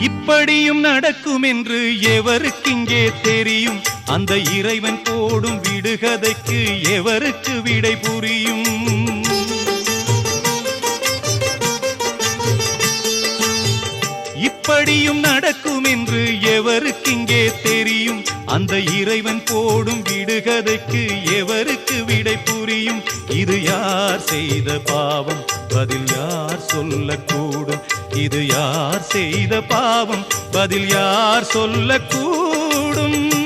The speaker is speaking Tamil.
இப்படியும் நடக்கும் என்று எவருக்கிங்கே தெரியும்? அந்த இறைவன் போடும் விடுகதைக்கு எவருக்கு விடை புரியும்? இப்படியும் நடக்கும் என்று எவருக்கிங்கே தெரியும்? அந்த இறைவன் போடும் விடுகதைக்கு எவருக்கு விடை புரியும்? இது யார் செய்த பாவம்? பதில் யார் சொல்லக்கூடும்? இது யார் செய்த பாவம்? பதில் யார் சொல்லக்கூடும்?